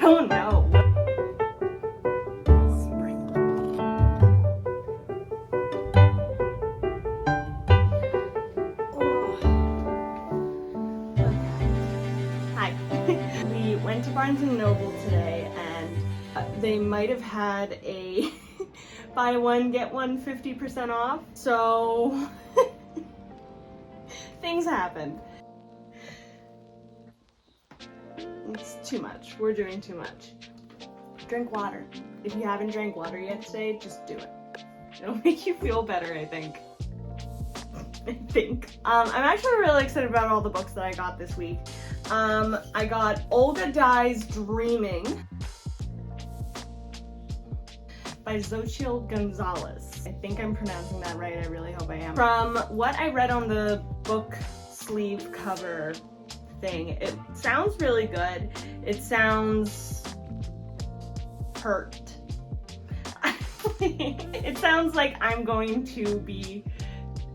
don't know. We went to Barnes & Noble today, and they might have had a buy one, get one 50% off, so things happened. It's too much. We're doing too much. Drink water. If you haven't drank water yet today, just do it. It'll make you feel better, I think. I'm actually really excited about all the books that I got this week. I got Olga Dies Dreaming by Xochitl Gonzalez. I think I'm pronouncing that right. I really hope I am. From what I read on the book sleeve cover thing, it sounds really good. It sounds hurt. It sounds like I'm going to be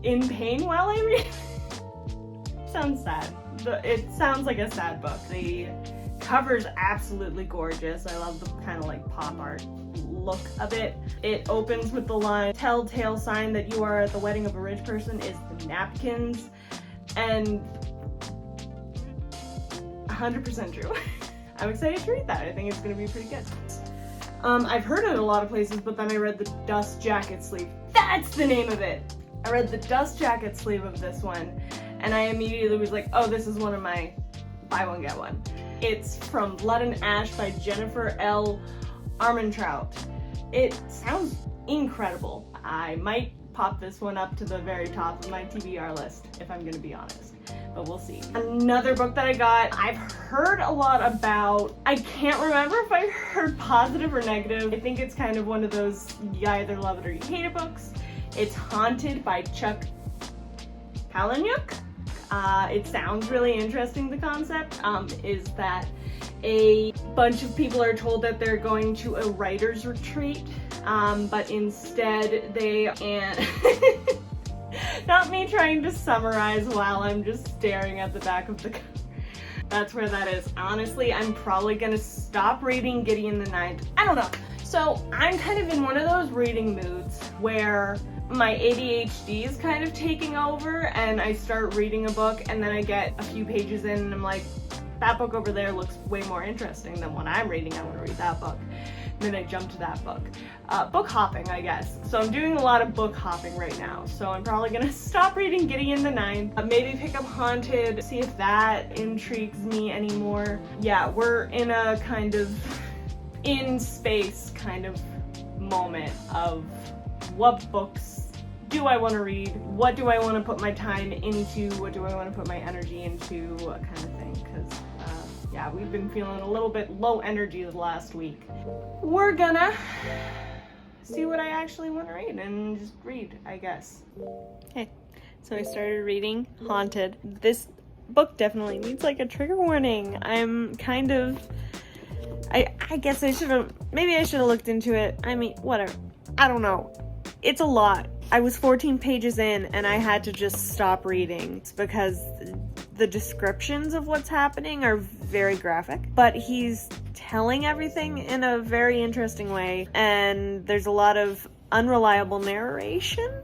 in pain while I read. Sounds sad. It sounds like a sad book. The cover's absolutely gorgeous. I love the kind of like pop art look of it. It opens with the line, "Telltale sign that you are at the wedding of a rich person is the napkins," and 100% true. I'm excited to read that. I think it's gonna be pretty good. I've heard it a lot of places, but then I read the dust jacket sleeve. That's the name of it! I read the dust jacket sleeve of this one, and I immediately was like, oh, this is one of my buy one, get one. It's from Blood and Ash by Jennifer L. Armentrout. It sounds incredible. I might pop this one up to the very top of my TBR list, if I'm gonna be honest, but we'll see. Another book that I got, I've heard a lot about, I can't remember if I heard positive or negative. I think it's kind of one of those you either love it or you hate it books. It's Haunted by Chuck Palahniuk. It sounds really interesting. The concept is that a bunch of people are told that they're going to a writer's retreat, but instead they, and not me trying to summarize while I'm just staring at the back of the cover. That's where that is. Honestly, I'm probably gonna stop reading Gideon the Ninth. I don't know. So I'm kind of in one of those reading moods where my ADHD is kind of taking over, and I start reading a book and then I get a few pages in and I'm like, that book over there looks way more interesting than what I'm reading. I want to read that book. And then I jump to that book. Book hopping, I guess. So I'm doing a lot of book hopping right now. So I'm probably gonna stop reading Gideon the Ninth. Maybe pick up Haunted, see if that intrigues me anymore. Yeah, we're in a kind of in space kind of moment of what books do I want to read? What do I want to put my time into? What do I want to put my energy into? Kind of thing. Because yeah, we've been feeling a little bit low energy the last week. We're gonna see what I actually want to read and just read, I guess. Okay, so I started reading Haunted. This book definitely needs like a trigger warning. I'm kind of, I guess I should have, maybe I should have looked into it. I mean, whatever. I don't know. It's a lot. I was 14 pages in and I had to just stop reading. It's because the descriptions of what's happening are very graphic, but he's telling everything in a very interesting way, and there's a lot of unreliable narration,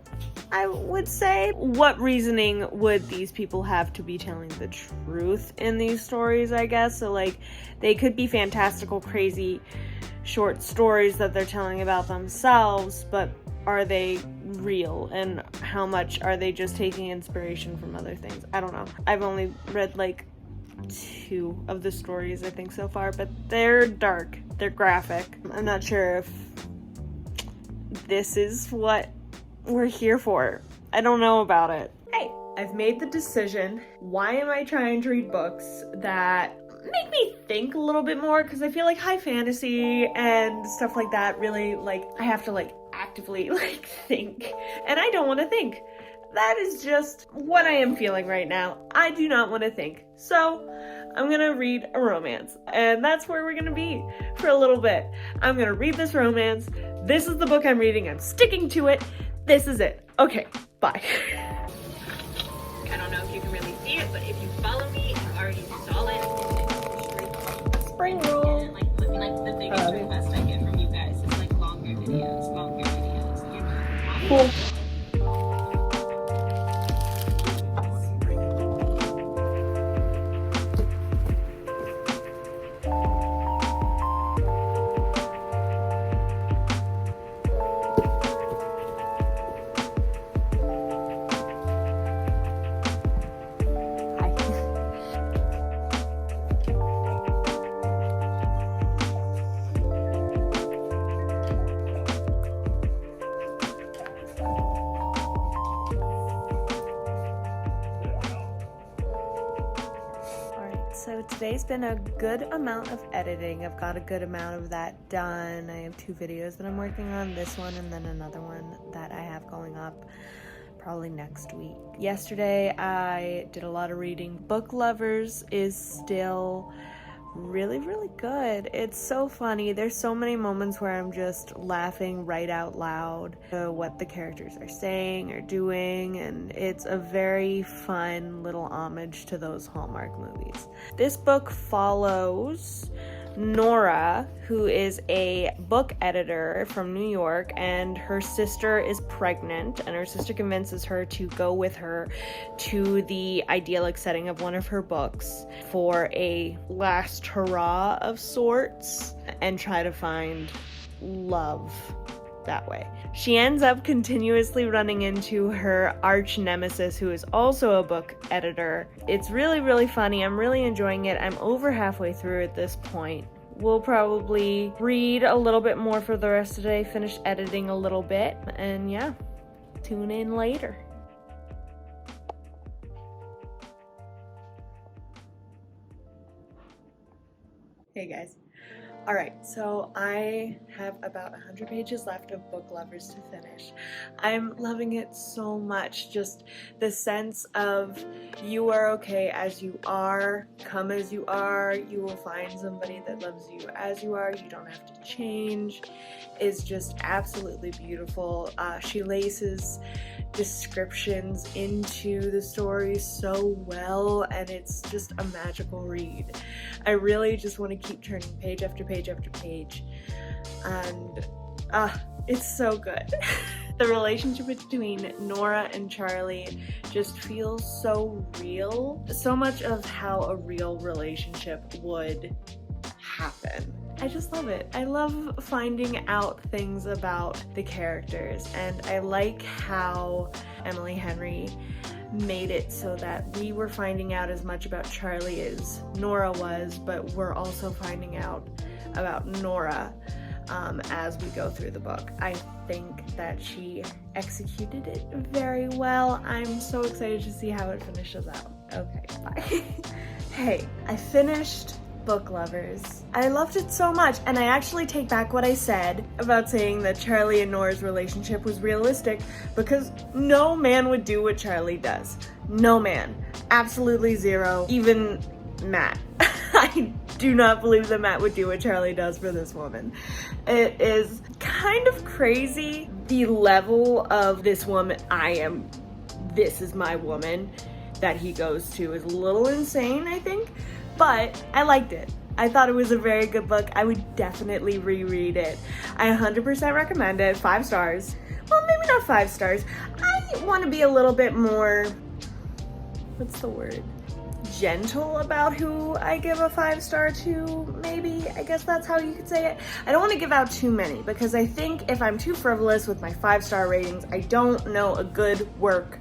I would say. What reasoning would these people have to be telling the truth in these stories, I guess? So like, they could be fantastical, crazy short stories that they're telling about themselves, but are they real, and how much are they just taking inspiration from other things? I don't know. I've only read like 2 of the stories I think so far, but they're dark, they're graphic. I'm not sure if this is what we're here for. I don't know about it. Hey, I've made the decision. Why am I trying to read books that make me think a little bit more? Because I feel like high fantasy and stuff like that really, like, I have to like actively like think, and I don't want to think. That is just what I am feeling right now. I do not want to think. So I'm gonna read a romance, and that's where we're gonna be for a little bit. I'm gonna read this romance. This is the book I'm reading. I'm sticking to it. This is it. Okay, bye. I don't know if you can really see it, but if you follow me, you already saw it. Spring roll. Cool. So today's been a good amount of editing. I've got a good amount of that done. I have 2 videos that I'm working on, this one and then another one that I have going up probably next week. Yesterday I did a lot of reading. Book Lovers is still really good. It's so funny. There's so many moments where I'm just laughing right out loud at what the characters are saying or doing, and it's a very fun little homage to those Hallmark movies. This book follows Nora, who is a book editor from New York, and her sister is pregnant, and her sister convinces her to go with her to the idyllic setting of one of her books for a last hurrah of sorts and try to find love that way. She ends up continuously running into her arch nemesis, who is also a book editor. It's really funny. I'm really enjoying it. I'm over halfway through at this point. We'll probably read a little bit more for the rest of the day, finish editing a little bit, and yeah, tune in later. Hey guys. Alright, so I have about 100 pages left of Book Lovers to finish. I'm loving it so much, just the sense of you are okay as you are, come as you are, you will find somebody that loves you as you are, you don't have to change, is just absolutely beautiful. She laces descriptions into the story so well, and it's just a magical read. I really just want to keep turning page after page after page, and it's so good. The relationship between Nora and Charlie just feels so real. So much of how a real relationship would happen. I just love it. I love finding out things about the characters, and I like how Emily Henry made it so that we were finding out as much about Charlie as Nora was, but we're also finding out about Nora as we go through the book. I think that she executed it very well. I'm so excited to see how it finishes out. Okay, bye. Hey, I finished Book Lovers. I loved it so much, and I actually take back what I said about saying that Charlie and Nora's relationship was realistic, because no man would do what Charlie does. No man. Absolutely zero. Even Matt. I do not believe that Matt would do what Charlie does for this woman. It is kind of crazy, the level of this woman, this is my woman, that he goes to is a little insane, I think. But I liked it. I thought it was a very good book. I would definitely reread it. I 100% recommend it. 5 stars. Well, maybe not 5 stars. I want to be a little bit more, what's the word? Gentle about who I give a 5-star to, maybe. I guess that's how you could say it. I don't want to give out too many, because I think if I'm too frivolous with my 5-star ratings, I don't know a good work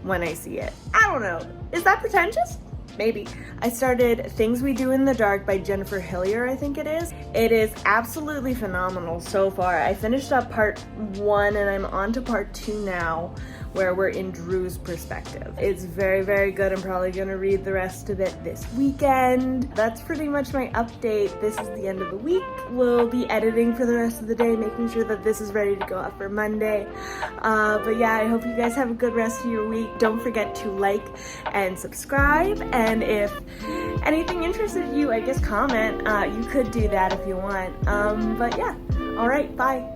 when I see it. I don't know. Is that pretentious? Maybe. I started Things We Do in the Dark by Jennifer Hillier, I think it is. It is absolutely phenomenal so far. I finished up part 1 and I'm on to part 2 now, where we're in Drew's perspective. It's very good. I'm probably gonna read the rest of it this weekend. That's pretty much my update. This is the end of the week. We'll be editing for the rest of the day, making sure that this is ready to go up for Monday. But yeah, I hope you guys have a good rest of your week. Don't forget to like and subscribe, and if anything interested you, I guess comment. You could do that if you want. But yeah, all right, bye.